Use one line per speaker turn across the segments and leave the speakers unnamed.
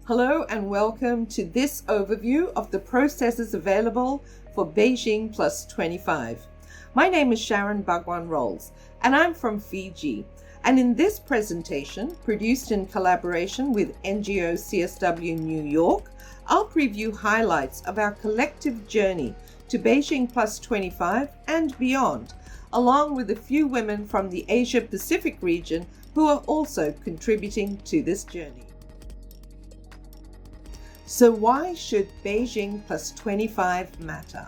Hello and welcome to this overview of the processes available for Beijing +25. My name is Sharon Bhagwan-Rolls and I'm from Fiji. And in this presentation, produced in collaboration with NGO CSW New York, I'll preview highlights of our collective journey to Beijing +25 and beyond, along with a few women from the Asia-Pacific region who are also contributing to this journey. So why should Beijing +25 matter?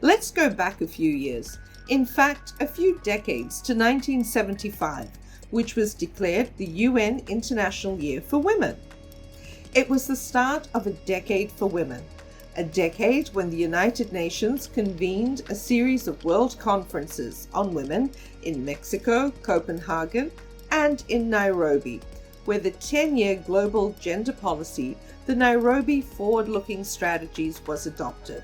Let's go back a few years, in fact a few decades, to 1975, which was declared the UN International Year for Women. It was the start of a decade for women, a decade when the United Nations convened a series of world conferences on women in Mexico, Copenhagen, and in Nairobi, where the 10-year global gender policy, the Nairobi Forward-Looking Strategies, was adopted.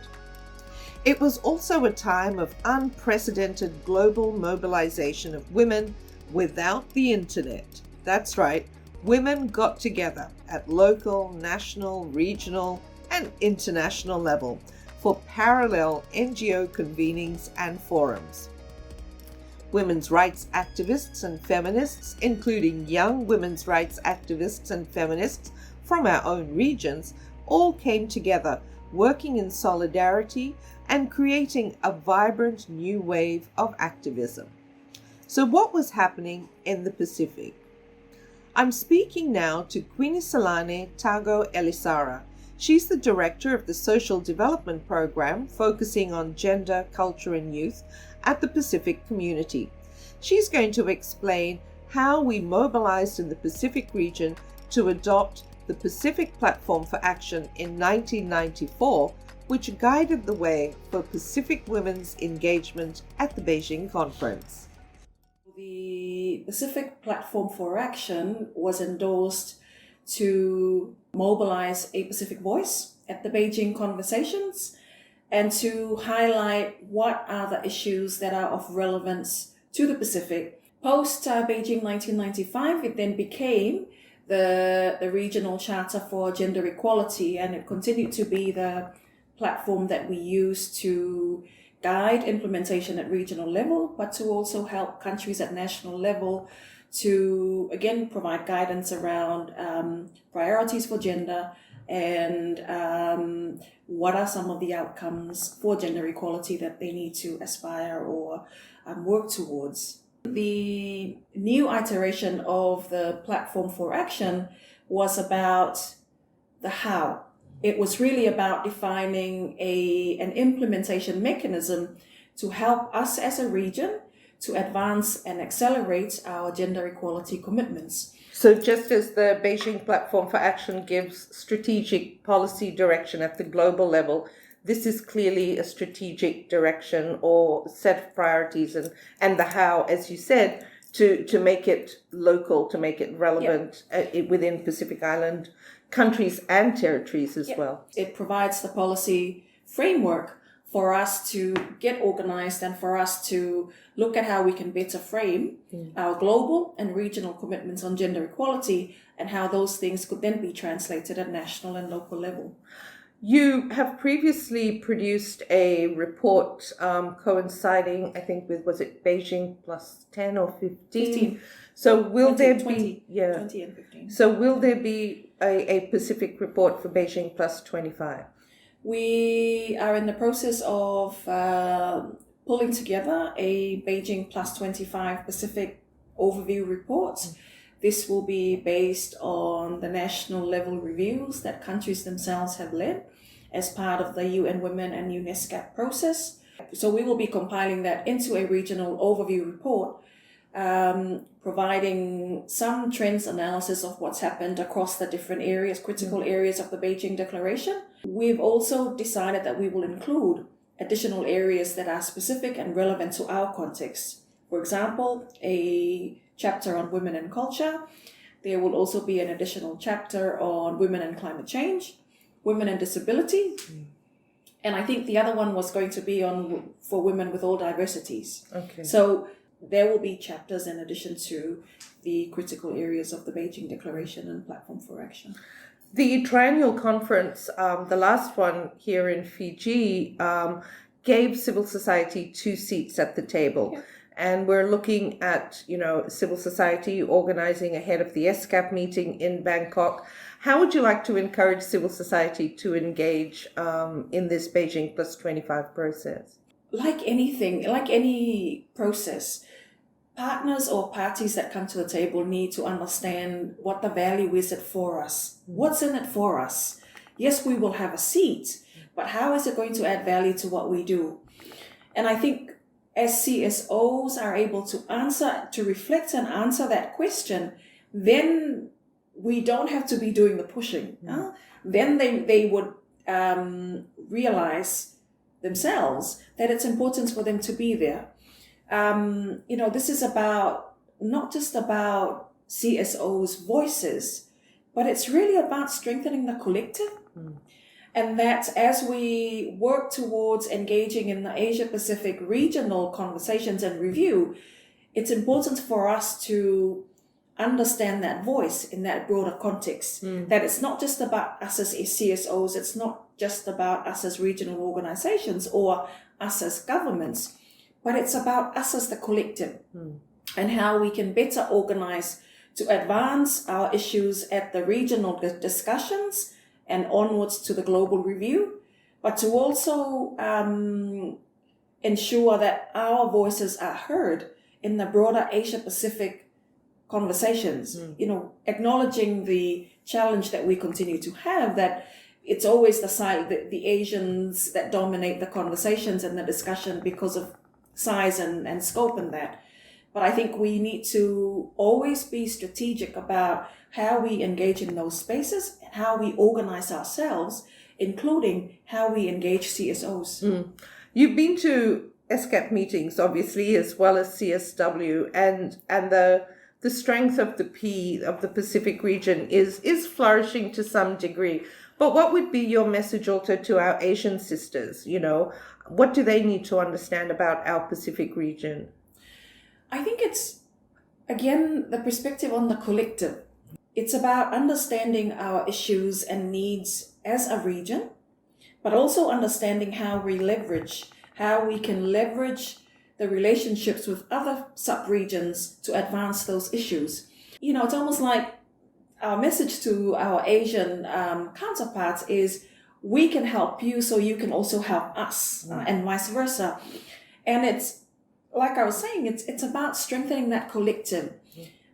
It was also a time of unprecedented global mobilization of women without the internet. That's right, women got together at local, national, regional, and international level for parallel NGO convenings and forums. Women's rights activists and feminists, including young women's rights activists and feminists from our own regions, all came together, working in solidarity and creating a vibrant new wave of activism. So what was happening in the Pacific? I'm speaking now to Quinisalane Tago Elisara. She's the director of the Social Development Program focusing on gender, culture and youth at the Pacific Community. She's going to explain how we mobilized in the Pacific region to adopt the Pacific Platform for Action in 1994, which guided the way for Pacific women's engagement at the Beijing conference.
The Pacific Platform for Action was endorsed to mobilize a Pacific voice at the Beijing conversations and to highlight what are the issues that are of relevance to the Pacific. Post Beijing 1995, it then became the regional charter for gender equality, and it continued to be the platform that we use to guide implementation at regional level, but to also help countries at national level to, again, provide guidance around priorities for gender and what are some of the outcomes for gender equality that they need to aspire or work towards. The new iteration of the Platform for Action was about the how. It was really about defining an implementation mechanism to help us as a region to advance and accelerate our gender equality commitments.
So just as the Beijing Platform for Action gives strategic policy direction at the global level, this is clearly a strategic direction or set of priorities and the how, as you said, to make it local, to make it relevant within Pacific Island countries and territories as well.
It provides the policy framework for us to get organized and for us to look at how we can better frame our global and regional commitments on gender equality and how those things could then be translated at national and local level.
You have previously produced a report coinciding, I think, with, was it Beijing +10 or 15? So will
20,
there
20,
be
20 and 15.
So will there be a Pacific report for Beijing +25?
We are in the process of pulling together a Beijing +25 Pacific overview report. This will be based on the national level reviews that countries themselves have led as part of the UN Women and UNESCO process. So we will be compiling that into a regional overview report, providing some trends analysis of what's happened across the different areas, critical areas of the Beijing Declaration. We've also decided that we will include additional areas that are specific and relevant to our context. For example, a chapter on women and culture. There will also be an additional chapter on women and climate change, women and disability. And I think the other one was going to be on for women with all diversities.
Okay.
So there will be chapters in addition to the critical areas of the Beijing Declaration and Platform for Action.
The triennial conference, the last one here in Fiji, gave civil society 2 seats at the table.
Yeah.
And we're looking at, civil society organizing ahead of the ESCAP meeting in Bangkok. How would you like to encourage civil society to engage in this Beijing +25 process?
Like anything, like any process, partners or parties that come to the table need to understand what the value is it for us. What's in it for us? Yes, we will have a seat, but how is it going to add value to what we do? And I think as CSOs are able to reflect and answer that question, then we don't have to be doing the pushing. Then they would realize themselves that it's important for them to be there. This is about not just about CSOs' voices, but it's really about strengthening the collective. And that as we work towards engaging in the Asia-Pacific regional conversations and review, it's important for us to understand that voice in that broader context, that it's not just about us as CSOs, it's not just about us as regional organizations or us as governments, but it's about us as the collective and how we can better organize to advance our issues at the regional discussions and onwards to the global review, but to also ensure that our voices are heard in the broader Asia-Pacific conversations, acknowledging the challenge that we continue to have, that it's always the Asians that dominate the conversations and the discussion because of size and scope in that. But I think we need to always be strategic about how we engage in those spaces and how we organize ourselves, including how we engage CSOs.
You've been to ESCAP meetings, obviously, as well as CSW, and the strength of the Pacific region is flourishing to some degree. But what would be your message also to our Asian sisters? What do they need to understand about our Pacific region?
I think it's, again, the perspective on the collective. It's about understanding our issues and needs as a region, but also understanding how we can leverage the relationships with other sub-regions to advance those issues. It's almost like our message to our Asian counterparts is, we can help you so you can also help us, and vice versa. And it's, like I was saying, it's about strengthening that collective.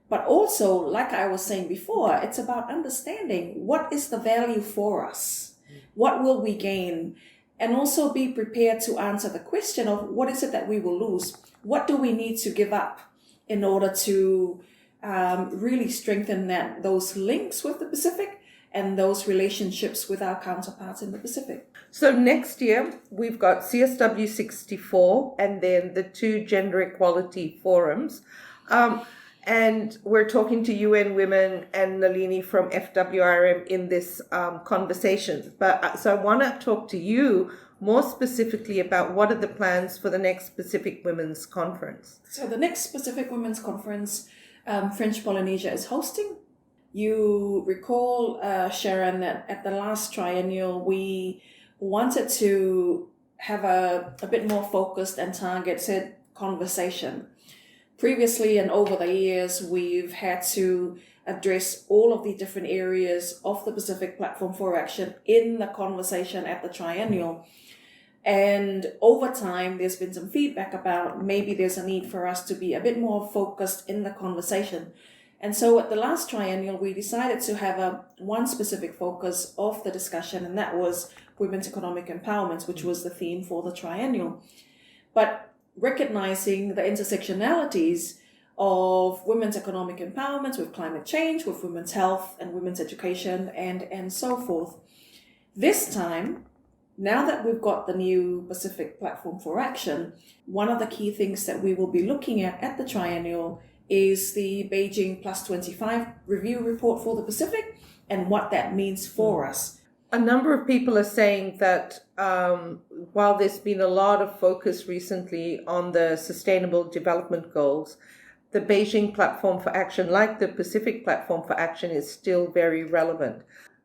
But also, like I was saying before, it's about understanding what is the value for us? What will we gain? And also be prepared to answer the question of what is it that we will lose? What do we need to give up in order to really strengthen those links with the Pacific and those relationships with our counterparts in the Pacific?
So next year, we've got CSW 64 and then the 2 gender equality forums. And we're talking to UN Women and Nalini from FWRM in this conversation. So I want to talk to you more specifically about what are the plans for the next Pacific Women's Conference.
So the next Pacific Women's Conference, French Polynesia is hosting. You recall, Sharon, that at the last triennial, we wanted to have a bit more focused and targeted conversation. Previously and over the years, we've had to address all of the different areas of the Pacific Platform for Action in the conversation at the triennial. And over time, there's been some feedback about maybe there's a need for us to be a bit more focused in the conversation. And so at the last triennial, we decided to have one specific focus of the discussion, and that was women's economic empowerment, which was the theme for the triennial. But recognizing the intersectionalities of women's economic empowerment with climate change, with women's health and women's education, and so forth. This time, now that we've got the new Pacific Platform for Action, one of the key things that we will be looking at the triennial is the Beijing +25 review report for the Pacific and what that means for us.
A number of people are saying that while there's been a lot of focus recently on the Sustainable Development Goals, the Beijing Platform for Action, like the Pacific Platform for Action, is still very relevant.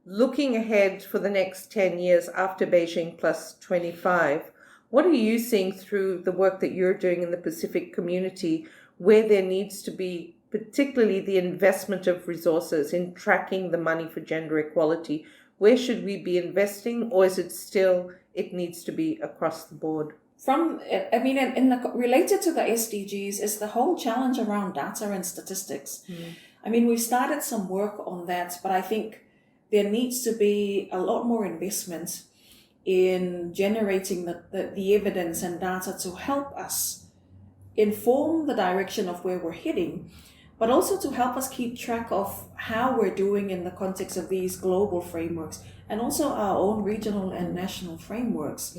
Looking ahead for the next 10 years after Beijing plus 25, what are you seeing through the work that you're doing in the Pacific community where there needs to be particularly the investment of resources in tracking the money for gender equality? Where should we be investing, or is it still, it needs to be across the board?
Related to the SDGs is the whole challenge around data and statistics. We've started some work on that, but I think there needs to be a lot more investment in generating the evidence and data to help us inform the direction of where we're heading, but also to help us keep track of how we're doing in the context of these global frameworks and also our own regional and national frameworks.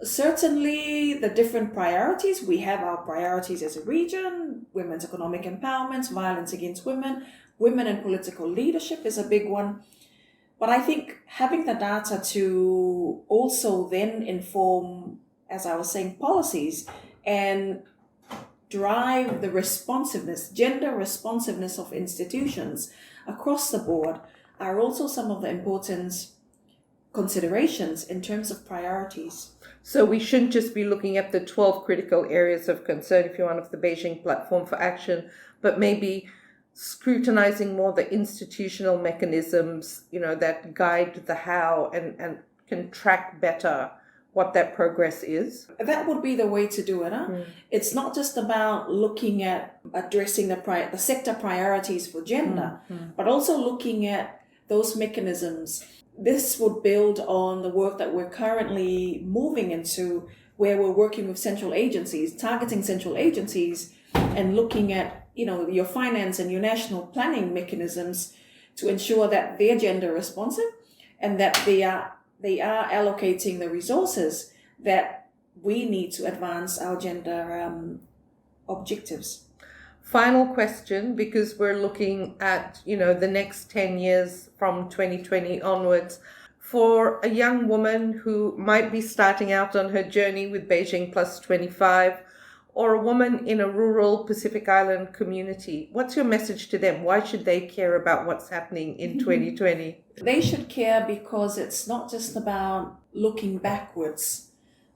Certainly the different priorities, we have our priorities as a region: women's economic empowerment, violence against women, women in political leadership is a big one. But I think having the data to also then inform, as I was saying, policies and drive the responsiveness, gender responsiveness of institutions across the board are also some of the important considerations in terms of priorities.
So we shouldn't just be looking at the 12 critical areas of concern, if you want, of the Beijing Platform for Action, but maybe scrutinizing more the institutional mechanisms, that guide the how and can track better what that progress is.
That would be the way to do it. It's not just about looking at addressing the sector priorities for gender, but also looking at those mechanisms. This would build on the work that we're currently moving into, where we're working with central agencies, targeting central agencies, and looking at your finance and your national planning mechanisms to ensure that they're gender responsive and that they are allocating the resources that we need to advance our gender objectives.
Final question, because we're looking at, the next 10 years from 2020 onwards. For a young woman who might be starting out on her journey with Beijing plus 25, or a woman in a rural Pacific Island community, what's your message to them? Why should they care about what's happening in 2020?
They should care because it's not just about looking backwards,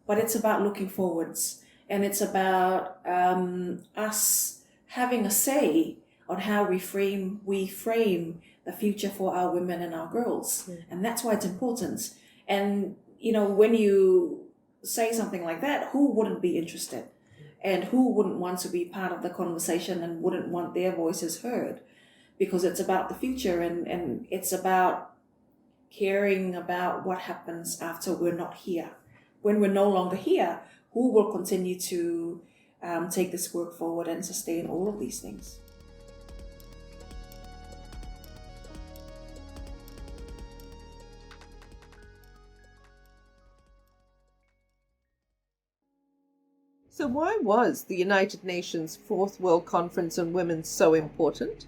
but it's about looking forwards. And it's about us having a say on how we frame the future for our women and our girls. And that's why it's important. And, when you say something like that, who wouldn't be interested? And who wouldn't want to be part of the conversation and wouldn't want their voices heard? Because it's about the future and it's about caring about what happens after we're not here. When we're no longer here, who will continue to take this work forward and sustain all of these things?
So why was the United Nations Fourth World Conference on Women so important?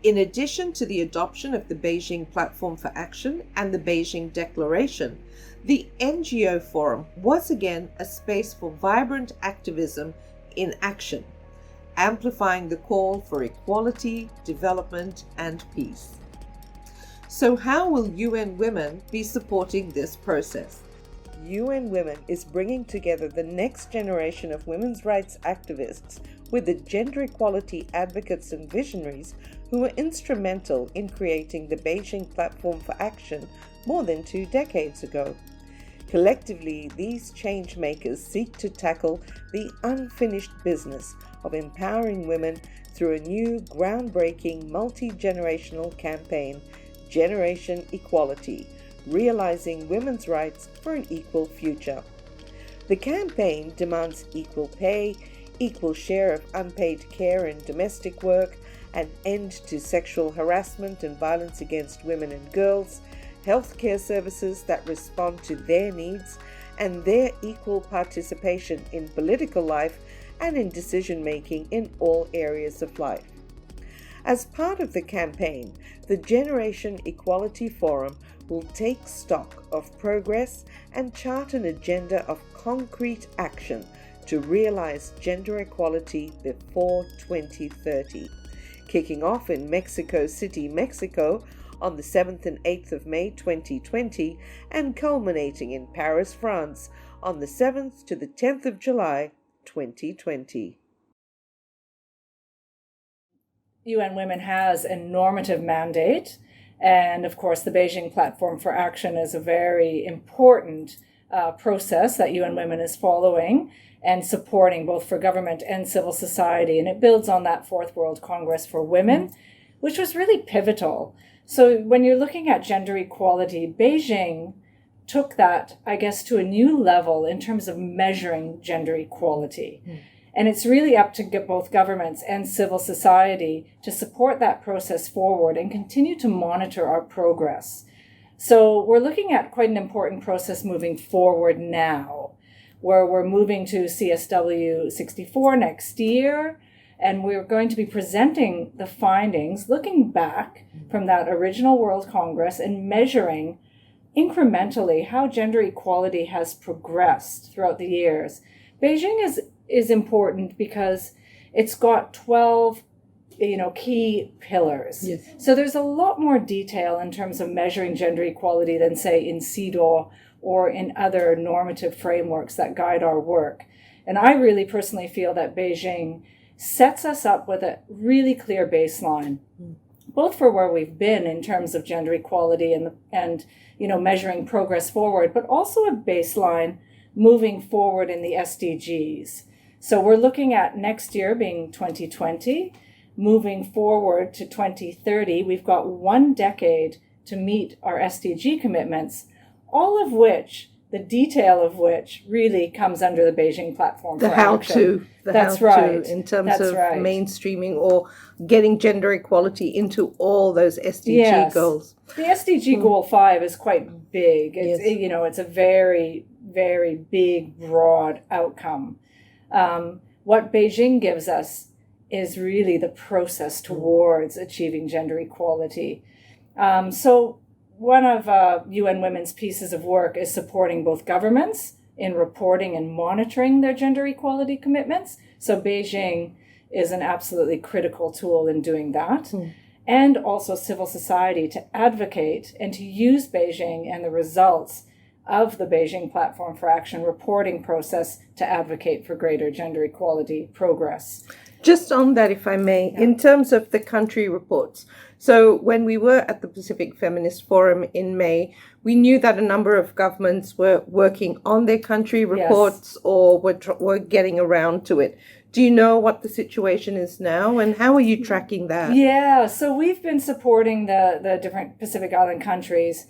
In addition to the adoption of the Beijing Platform for Action and the Beijing Declaration, the NGO Forum was again a space for vibrant activism in action, amplifying the call for equality, development, and peace. So how will UN Women be supporting this process? UN Women is bringing together the next generation of women's rights activists with the gender equality advocates and visionaries who were instrumental in creating the Beijing Platform for Action more than 2 decades ago. Collectively, these change makers seek to tackle the unfinished business of empowering women through a new, groundbreaking, multi-generational campaign, Generation Equality, realizing women's rights for an equal future. The campaign demands equal pay, equal share of unpaid care and domestic work, an end to sexual harassment and violence against women and girls, healthcare services that respond to their needs, and their equal participation in political life and in decision-making in all areas of life. As part of the campaign, the Generation Equality Forum will take stock of progress and chart an agenda of concrete action to realize gender equality before 2030, kicking off in Mexico City, Mexico on the 7th and 8th of May 2020 and culminating in Paris, France on the 7th to the 10th of July 2020.
UN Women has a normative mandate, and of course the Beijing Platform for Action is a very important process that UN Women is following and supporting both for government and civil society, and it builds on that Fourth World Congress for Women, which was really pivotal. So when you're looking at gender equality, Beijing took that, I guess, to a new level in terms of measuring gender equality. And it's really up to both governments and civil society to support that process forward and continue to monitor our progress. So we're looking at quite an important process moving forward now, where we're moving to CSW 64 next year, and we're going to be presenting the findings, looking back from that original World Congress and measuring incrementally how gender equality has progressed throughout the years. Beijing is important because it's got 12 key pillars.
Yes.
So there's a lot more detail in terms of measuring gender equality than, say, in CEDAW or in other normative frameworks that guide our work. And I really personally feel that Beijing sets us up with a really clear baseline, both for where we've been in terms of gender equality and measuring progress forward, but also a baseline moving forward in the SDGs. So we're looking at next year being 2020, moving forward to 2030. We've got 1 decade to meet our SDG commitments, all of which, the detail of which really comes under the Beijing Platform for Action.
That's right. In terms of mainstreaming or getting gender equality into all those SDG goals.
The SDG Goal 5 is quite big. It's, it's a very, very big, broad outcome. What Beijing gives us is really the process towards achieving gender equality. So one of UN Women's pieces of work is supporting both governments in reporting and monitoring their gender equality commitments. So Beijing is an absolutely critical tool in doing that. And also civil society to advocate and to use Beijing and the results of the Beijing Platform for Action reporting process to advocate for greater gender equality progress.
Just on that, if I may, in terms of the country reports. So when we were at the Pacific Feminist Forum in May, we knew that a number of governments were working on their country reports or were getting around to it. Do you know what the situation is now, and how are you tracking that?
Yeah, so we've been supporting the different Pacific Island countries,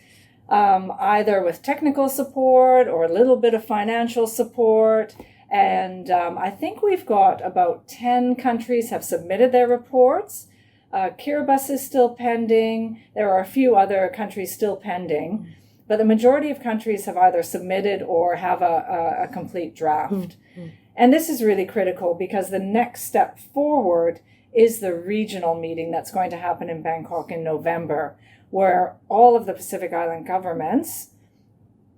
either with technical support or a little bit of financial support. And I think we've got about 10 countries have submitted their reports. Kiribati is still pending. There are a few other countries still pending. But the majority of countries have either submitted or have a complete draft. And this is really critical because the next step forward is the regional meeting that's going to happen in Bangkok in November, where all of the Pacific Island governments,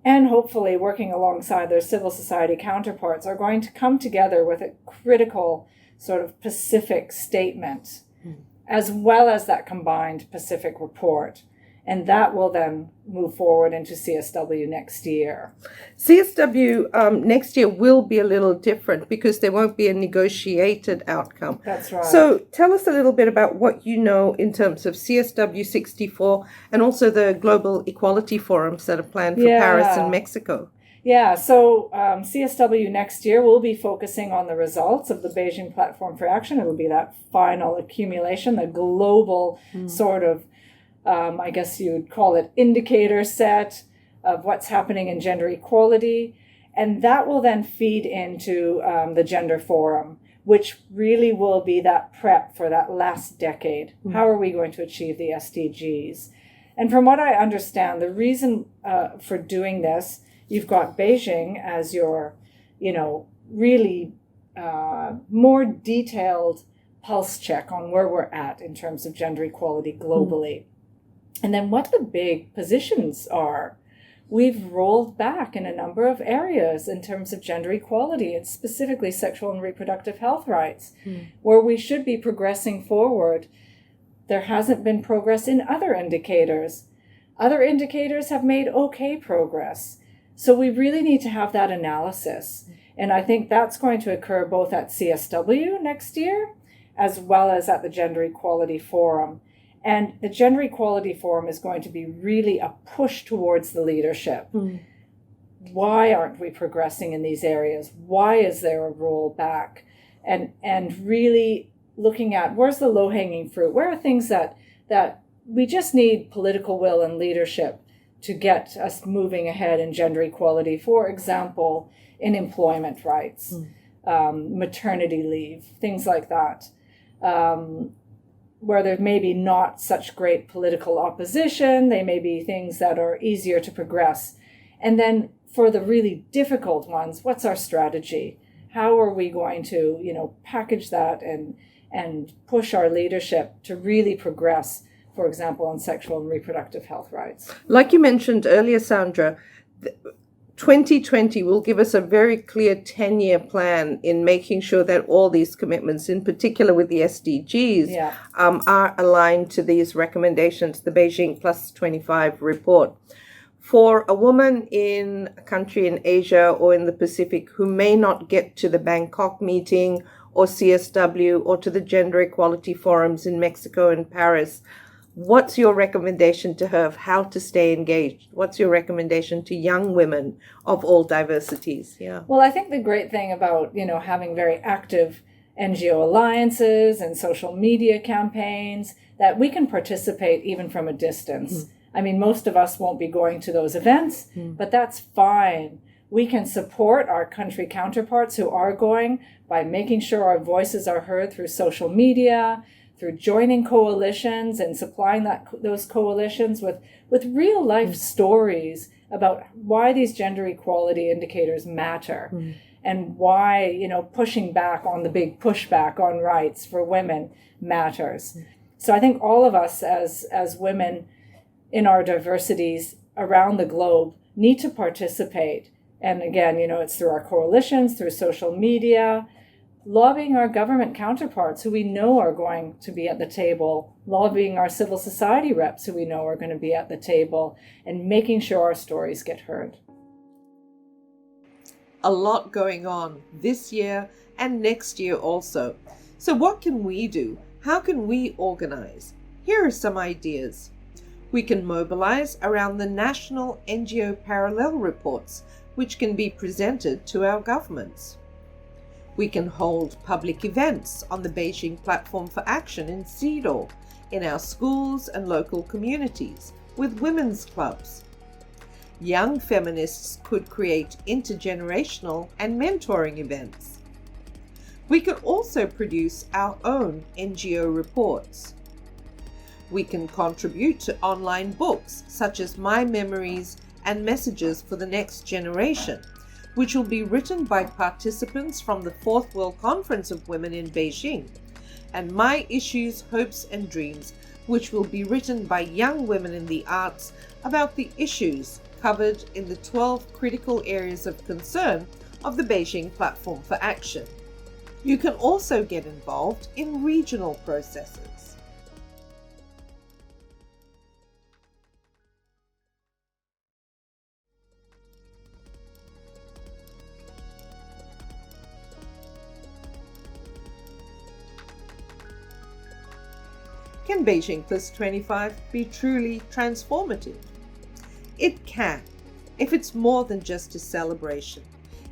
and hopefully working alongside their civil society counterparts, are going to come together with a critical sort of Pacific statement, as well as that combined Pacific report. And that will then move forward into CSW next year.
CSW next year will be a little different because there won't be a negotiated outcome.
That's right.
So tell us a little bit about what you know in terms of CSW 64 and also the Global Equality Forums that are planned for Paris and Mexico.
Yeah, so CSW next year will be focusing on the results of the Beijing Platform for Action. It will be that final accumulation, the global sort of I guess you would call it indicator set of what's happening in gender equality. And that will then feed into the Gender Forum, which really will be that prep for that last decade. How are we going to achieve the SDGs? And from what I understand, the reason for doing this, you've got Beijing as your, really more detailed pulse check on where we're at in terms of gender equality globally. And then what the big positions are. We've rolled back in a number of areas in terms of gender equality and specifically sexual and reproductive health rights, where we should be progressing forward. there hasn't been progress in other indicators. Other indicators have made okay progress. So we really need to have that analysis. And I think that's going to occur both at CSW next year, as well as at the Gender Equality Forum. And the Gender Equality Forum is going to be really a push towards the leadership. Why aren't we progressing in these areas? Why is there a rollback? And really looking at where's the low-hanging fruit? Where are things that we just need political will and leadership to get us moving ahead in gender equality? For example, in employment rights, maternity leave, things like that, where there may be not such great political opposition. They may be things that are easier to progress. And then for the really difficult ones, what's our strategy? How are we going to, package that and push our leadership to really progress, for example, on sexual and reproductive health rights?
Like you mentioned earlier, Sandra, 2020 will give us a very clear 10-year plan in making sure that all these commitments, in particular with the SDGs, are aligned to these recommendations, the Beijing +25 report. For a woman in a country in Asia or in the Pacific who may not get to the Bangkok meeting or CSW or to the Gender Equality Forums in Mexico and Paris, what's your recommendation to her of how to stay engaged? What's your recommendation to young women of all diversities? Yeah.
Well, I think the great thing about, having very active NGO alliances and social media campaigns, that we can participate even from a distance. I mean, most of us won't be going to those events, but that's fine. We can support our country counterparts who are going by making sure our voices are heard through social media, through joining coalitions and supplying those coalitions with real life stories about why these gender equality indicators matter and why, pushing back on the big pushback on rights for women matters. So I think all of us as women in our diversities around the globe need to participate. And again, it's through our coalitions, through social media, lobbying our government counterparts who we know are going to be at the table, lobbying our civil society reps who we know are going to be at the table, and making sure our stories get heard.
A lot going on this year and next year also. So what can we do? How can we organize? Here are some ideas. We can mobilize around the national NGO parallel reports, which can be presented to our governments. We can hold public events on the Beijing Platform for Action in CSOs, in our schools and local communities, with women's clubs. Young feminists could create intergenerational and mentoring events. We could also produce our own NGO reports. We can contribute to online books such as My Memories and Messages for the Next Generation, which will be written by participants from the Fourth World Conference of Women in Beijing, and My Issues, Hopes and Dreams, which will be written by young women in the arts about the issues covered in the 12 critical areas of concern of the Beijing Platform for Action. You can also get involved in regional processes. Can Beijing +25 be truly transformative? It can, if it's more than just a celebration,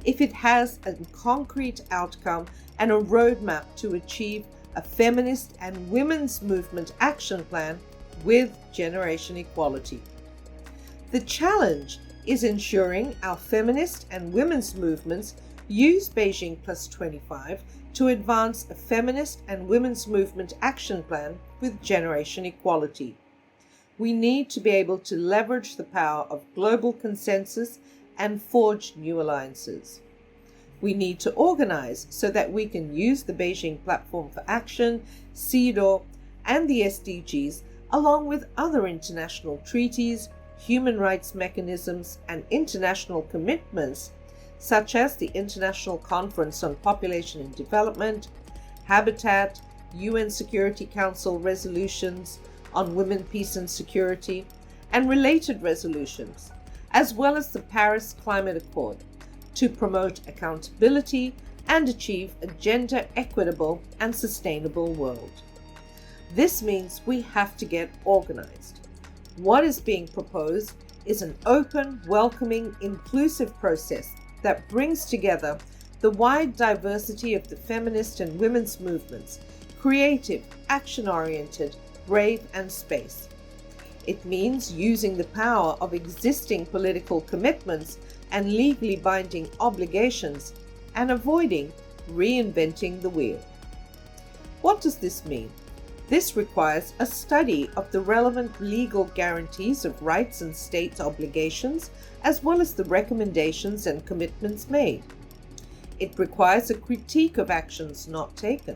if it has a concrete outcome and a roadmap to achieve a feminist and women's movement action plan with generation equality. The challenge is ensuring our feminist and women's movements use Beijing +25 to advance a feminist and women's movement action plan with generation equality. We need to be able to leverage the power of global consensus and forge new alliances. We need to organize so that we can use the Beijing Platform for Action, CSOs, and the SDGs, along with other international treaties, human rights mechanisms, and international commitments, such as the International Conference on Population and Development, Habitat, UN Security Council resolutions on women, peace and security, and related resolutions, as well as the Paris Climate Accord, to promote accountability and achieve a gender equitable and sustainable world. This means we have to get organized. What is being proposed is an open, welcoming, inclusive process that brings together the wide diversity of the feminist and women's movements, creative, action-oriented, brave, and space. It means using the power of existing political commitments and legally binding obligations and avoiding reinventing the wheel. What does this mean? This requires a study of the relevant legal guarantees of rights and state obligations, as well as the recommendations and commitments made. It requires a critique of actions not taken,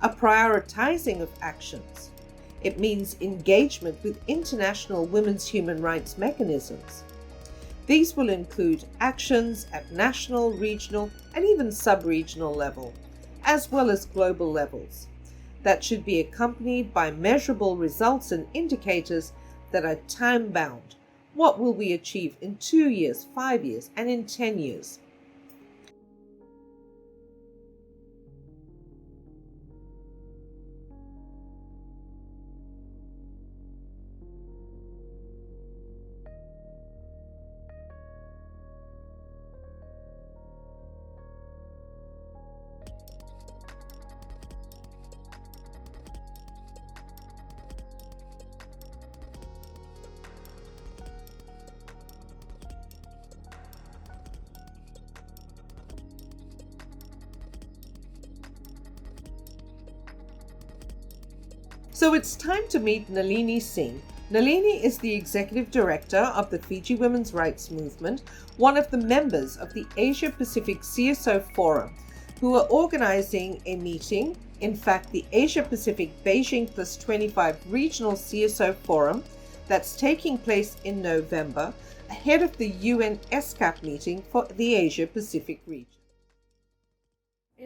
a prioritizing of actions. It means engagement with international women's human rights mechanisms. These will include actions at national, regional, and even sub-regional level, as well as global levels, that should be accompanied by measurable results and indicators that are time-bound. What will we achieve in 2 years, 5 years, and in 10 years? So it's time to meet Nalini Singh. Nalini is the Executive Director of the Fiji Women's Rights Movement, one of the members of the AsiaPacific CSO Forum, who are organizing a meeting, in fact the AsiaPacific Beijing+25 Regional CSO Forum, that's taking place in November, ahead of the UN ESCAP meeting for the Asia-Pacific region.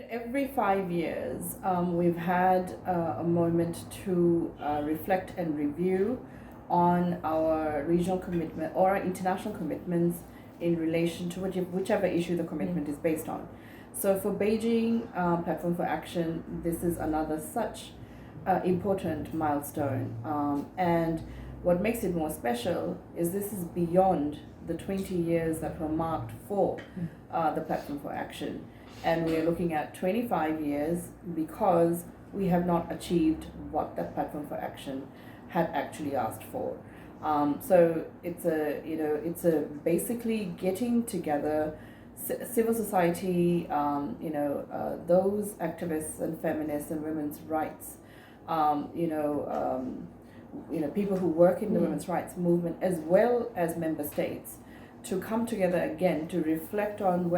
Every 5 years, we've had a moment to reflect and review on our regional commitment or our international commitments in relation to whichever issue the commitment is based on. So for Beijing Platform for Action, this is another such important milestone. And what makes it more special is this is beyond the 20 years that were marked for the Platform for Action. And we're looking at 25 years because we have not achieved what that Platform for Action had actually asked for. So it's a basically getting together civil society, those activists and feminists and women's rights, people who work in the women's rights movement, as well as member states, to come together again to reflect on,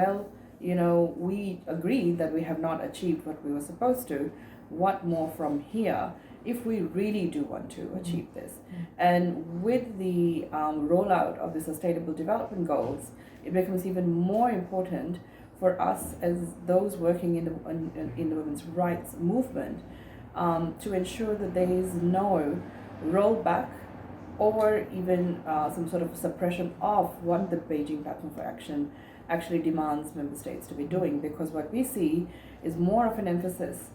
we agree that we have not achieved what we were supposed to. What more from here if we really do want to achieve this? And with the rollout of the Sustainable Development Goals, it becomes even more important for us as those working in the women's rights movement to ensure that there is no rollback or even some sort of suppression of what the Beijing Platform for Action actually demands member states to be doing, because what we see is more of an emphasis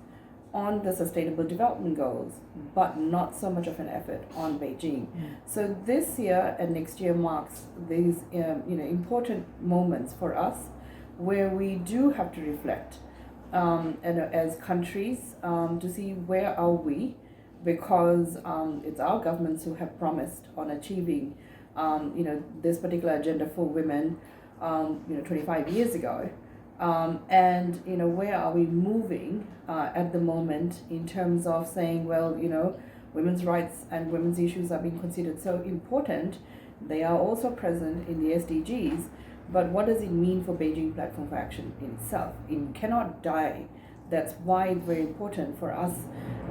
on the Sustainable Development Goals, but not so much of an effort on Beijing. So this year and next year marks these important moments for us where we do have to reflect as countries to see where are we, because it's our governments who have promised on achieving this particular agenda for women 25 years ago, and where are we moving at the moment in terms of saying, women's rights and women's issues are being considered so important. They are also present in the SDGs, but what does it mean for Beijing Platform for Action in itself? It cannot die. That's why it's very important for us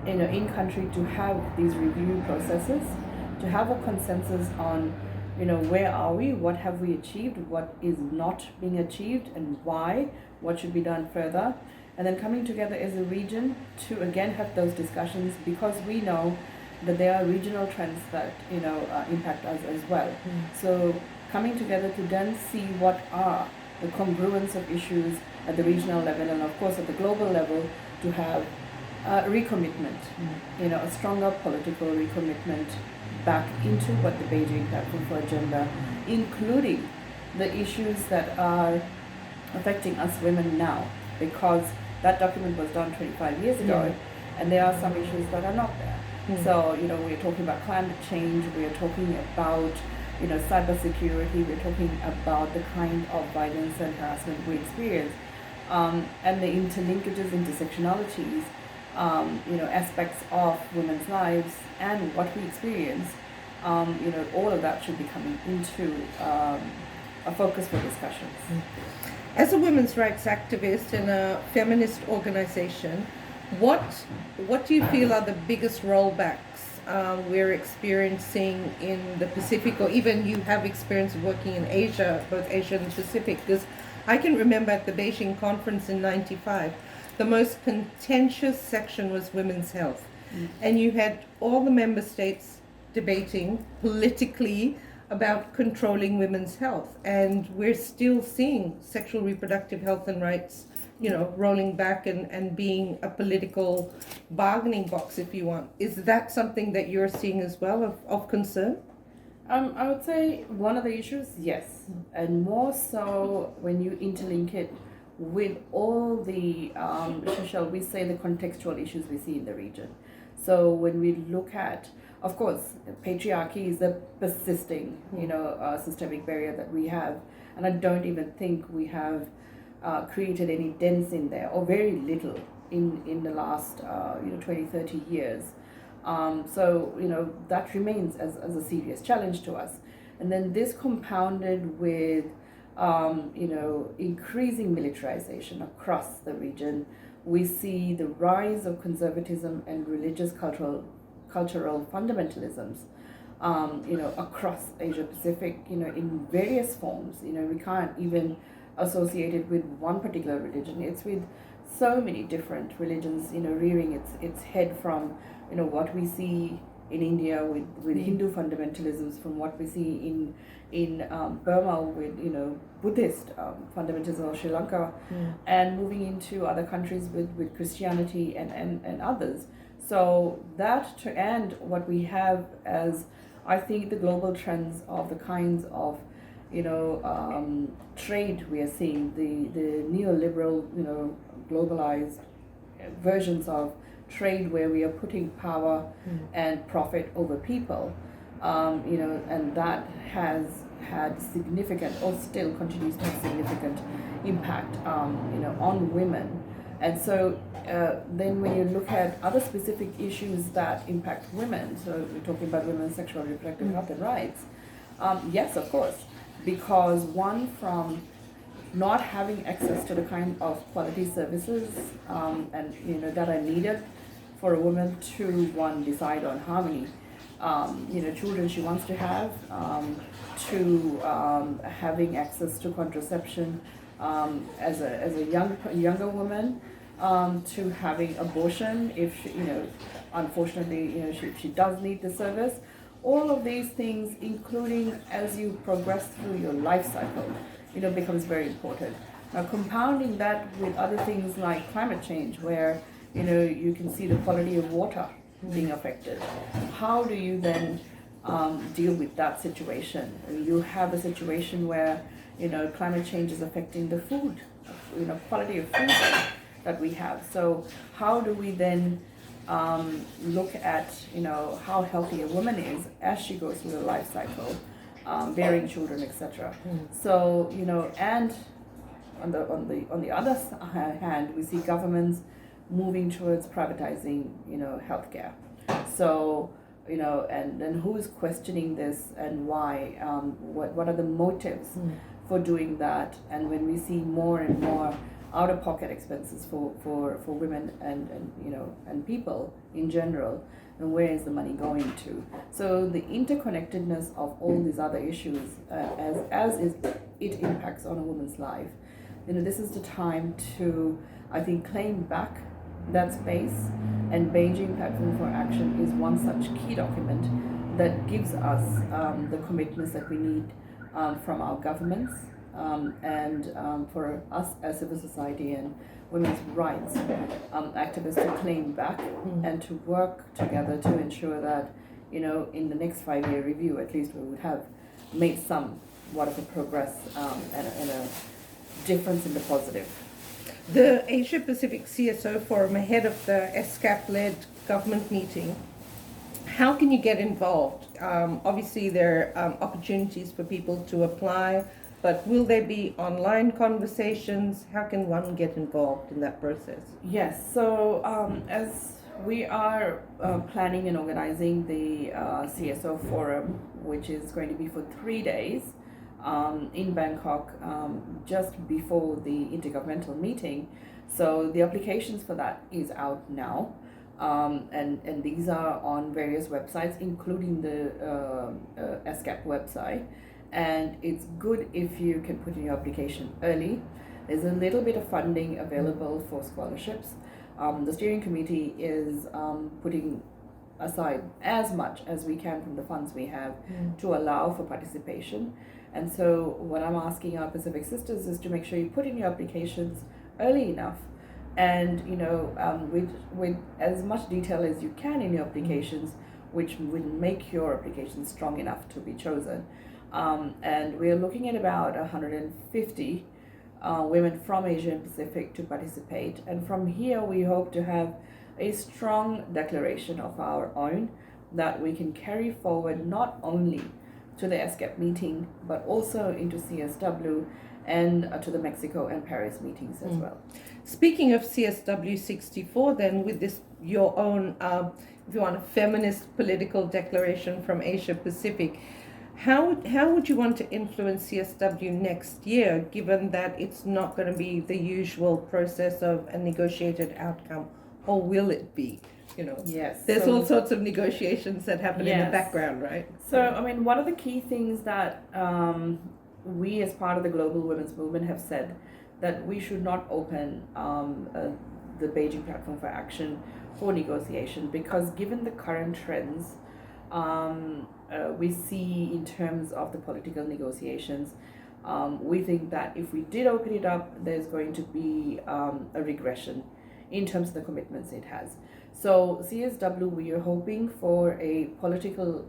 in country to have these review processes, to have a consensus on where are we, what have we achieved, what is not being achieved, and why, what should be done further, and then coming together as a region to again have those discussions, because we know that there are regional trends that impact us as well. So coming together to then see what are the congruence of issues at the regional level and of course at the global level, to have a recommitment, a stronger political recommitment back into what the Beijing Platform for Agenda, including the issues that are affecting us women now, because that document was done 25 years ago, and there are some issues that are not there. So, we're talking about climate change, we're talking about, cybersecurity, we're talking about the kind of violence and harassment we experience, and the interlinkages, intersectionalities, aspects of women's lives and what we experience. All of that should be coming into a focus for discussions.
As a women's rights activist in a feminist organization, what do you feel are the biggest rollbacks we're experiencing in the Pacific, or even you have experience of working in Asia, both Asia and Pacific? Because I can remember at the Beijing conference in '95, the most contentious section was women's health. And you had all the member states debating politically about controlling women's health. And we're still seeing sexual reproductive health and rights, rolling back and being a political bargaining box, if you want. Is that something that you're seeing as well of concern?
I would say one of the issues, yes. And more so when you interlink it with all the, shall we say, the contextual issues we see in the region. So when we look at, of course, patriarchy is a persisting, systemic barrier that we have. And I don't even think we have created any dents in there, or very little in the last 20, 30 years. So that remains as a serious challenge to us. And then this compounded with increasing militarization across the region, we see the rise of conservatism and religious cultural fundamentalisms across Asia Pacific, in various forms. We can't even associate it with one particular religion. It's with so many different religions, rearing its head, from what we see in India with Hindu fundamentalisms, from what we see in Burma with Buddhist fundamentalism, or Sri Lanka, and moving into other countries with Christianity and others. So that and what we have as, I think, the global trends of the kinds of trade we are seeing, the neoliberal globalized versions of trade, where we are putting power and profit over people, and that has had significant, or still continues to have significant impact, on women. And so then when you look at other specific issues that impact women, so we're talking about women's sexual and reproductive health and rights, yes, of course, because one, from not having access to the kind of quality services and that are needed for a woman to, one, decide on how many children she wants to have, to having access to contraception as a younger woman, to having abortion if she, unfortunately, she does need the service. All of these things, including as you progress through your life cycle, becomes very important. Now, compounding that with other things like climate change, where you can see the quality of water being affected. How do you then deal with that situation? You have a situation where climate change is affecting the food, quality of food that we have. So how do we then look at how healthy a woman is as she goes through the life cycle, bearing children, etc. So and on the other hand, we see governments moving towards privatizing healthcare. So and then who is questioning this, and why? What are the motives for doing that? And when we see more and more out-of-pocket expenses for women and people in general, and where is the money going to? So the interconnectedness of all these other issues, as it impacts on a woman's life, this is the time to I think, claim back that space, and Beijing Platform for Action is one such key document that gives us the commitments that we need from our governments and for us as civil society and women's rights activists to claim back and to work together to ensure that, in the next 5-year review, at least we would have made somewhat of a progress and a difference in the positive.
The Asia-Pacific CSO Forum, ahead of the ESCAP-led government meeting, how can you get involved? Obviously, there are opportunities for people to apply, but will there be online conversations? How can one get involved in that process?
Yes, so as we are planning and organizing the CSO Forum, which is going to be for 3 days in Bangkok just before the intergovernmental meeting. So the applications for that is out now. And these are on various websites, including the ESCAP website. And it's good if you can put in your application early. There's a little bit of funding available for scholarships. The steering committee is putting aside as much as we can from the funds we have to allow for participation. And so what I'm asking our Pacific sisters is to make sure you put in your applications early enough, and with as much detail as you can in your applications, which will make your application strong enough to be chosen. And we're looking at about 150 women from Asia and Pacific to participate, and from here we hope to have a strong declaration of our own that we can carry forward not only to the ESCAP meeting but also into CSW and to the Mexico and Paris meetings as well.
Speaking of CSW 64, then, with this your own, if you want, a feminist political declaration from Asia Pacific, how would you want to influence CSW next year, given that it's not going to be the usual process of a negotiated outcome, or will it be?
Yes.
There's all sorts of negotiations that happen in the background, right?
So, I mean, one of the key things that we as part of the global women's movement have said that we should not open the Beijing Platform for Action for negotiation, because given the current trends we see in terms of the political negotiations, we think that if we did open it up, there's going to be a regression in terms of the commitments it has. So CSW, we are hoping for a political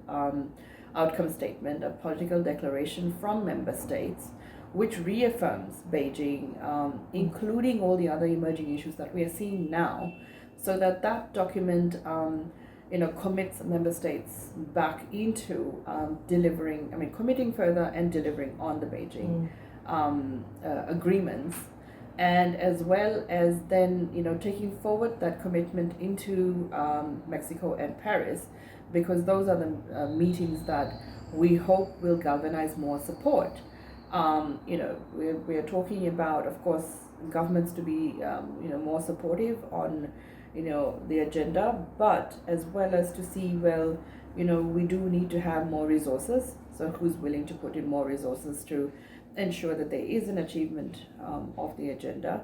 outcome statement, a political declaration from member states, which reaffirms Beijing, including all the other emerging issues that we are seeing now, so that document commits member states back into committing further and delivering on the Beijing agreements, and as well as then taking forward that commitment into Mexico and Paris, because those are the meetings that we hope will galvanize more support. We're talking about, of course, governments to be more supportive on the agenda, but as well as to see, we do need to have more resources. So who's willing to put in more resources to ensure that there is an achievement of the agenda,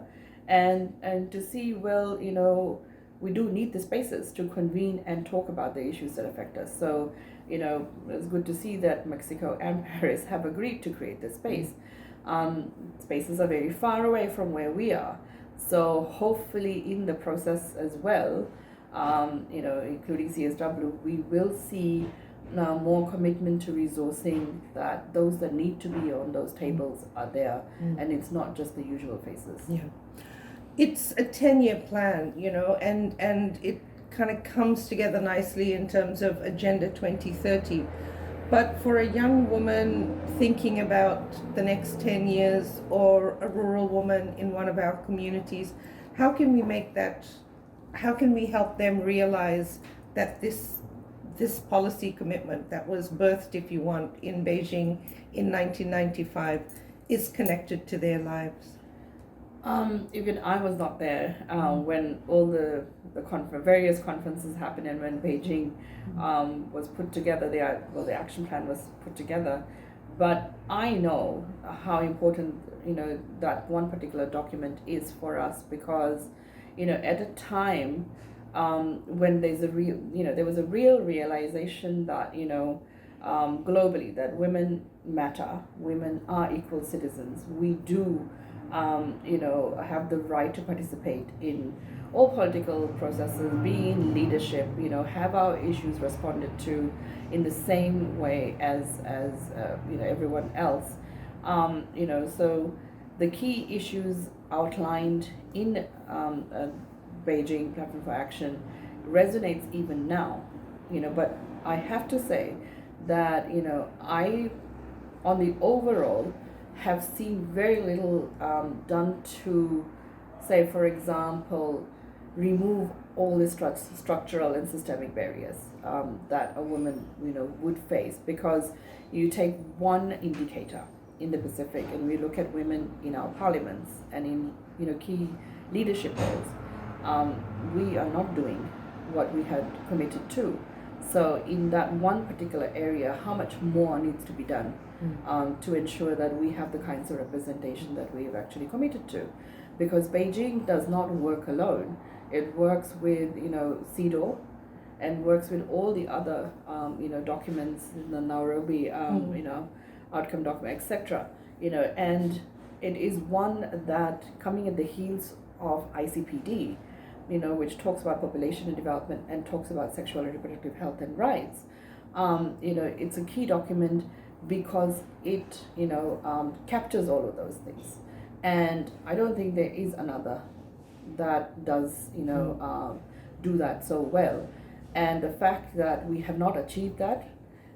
and to see, we do need the spaces to convene and talk about the issues that affect us. So it's good to see that Mexico and Paris have agreed to create this space. Spaces are very far away from where we are, so hopefully in the process as well, including CSW, we will see now more commitment to resourcing, that those that need to be on those tables are there, and it's not just the usual faces.
Yeah, it's a 10-year plan, and it kind of comes together nicely in terms of Agenda 2030. But for a young woman thinking about the next 10 years, or a rural woman in one of our communities, how can we help them realize that this policy commitment that was birthed, if you want, in Beijing in 1995 is connected to their lives?
Even I was not there when all the various conferences happened, and when Beijing was put together, the action plan was put together. But I know how important, that one particular document is for us, because, at a time when there was a real realization that, globally, that women matter, women are equal citizens. We do, have the right to participate in all political processes, be in leadership, have our issues responded to in the same way as everyone else. So the key issues outlined in Beijing Platform for Action resonates even now, but I have to say that, I, on the overall, have seen very little done to, say, for example, remove all the structural and systemic barriers that a woman, would face. Because you take one indicator in the Pacific, and we look at women in our parliaments and in, key leadership roles, we are not doing what we had committed to. So in that one particular area, how much more needs to be done to ensure that we have the kinds of representation that we have actually committed to? Because Beijing does not work alone. It works with, CEDAW, and works with all the other, documents in the Nairobi, outcome document, etc. And it is one that, coming at the heels of ICPD, which talks about population and development and talks about sexual and reproductive health and rights. It's a key document because it, captures all of those things. And I don't think there is another that does, do that so well. And the fact that we have not achieved that,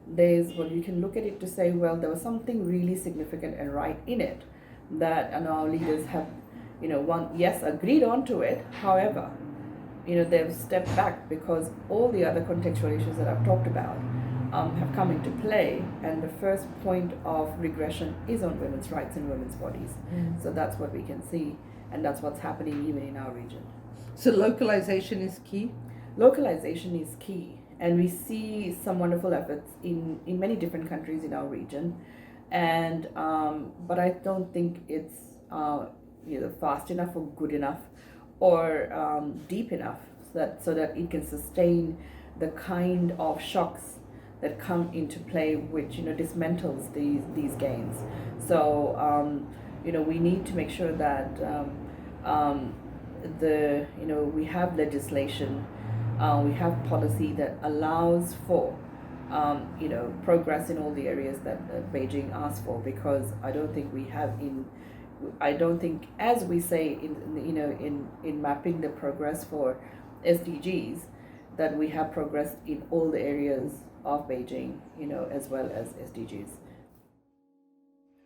you can look at it to say, well, there was something really significant and right in it that, and our leaders have, agreed onto it. However, they've stepped back because all the other contextual issues that I've talked about have come into play, and the first point of regression is on women's rights and women's bodies. So that's what we can see, and that's what's happening even in our region.
So localization is key?
Localization is key, and we see some wonderful efforts in many different countries in our region, and but I don't think it's fast enough or good enough or deep enough so that it can sustain the kind of shocks that come into play, which dismantles these gains. So we need to make sure that we have legislation, we have policy that allows for progress in all the areas that Beijing asks for, because I don't think, as we say in mapping the progress for SDGs, that we have progressed in all the areas of Beijing, as well as SDGs.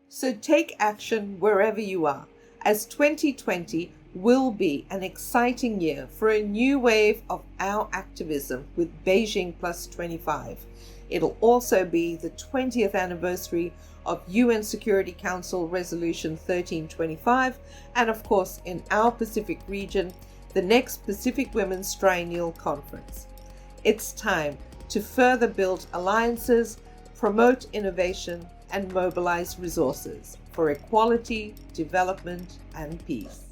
So take action wherever you are, as 2020 will be an exciting year for a new wave of our activism with Beijing +25. It'll also be the 20th anniversary of UN Security Council Resolution 1325, and of course in our Pacific region, the next Pacific Women's Triennial Conference. It's time to further build alliances, promote innovation, and mobilize resources for equality, development, and peace.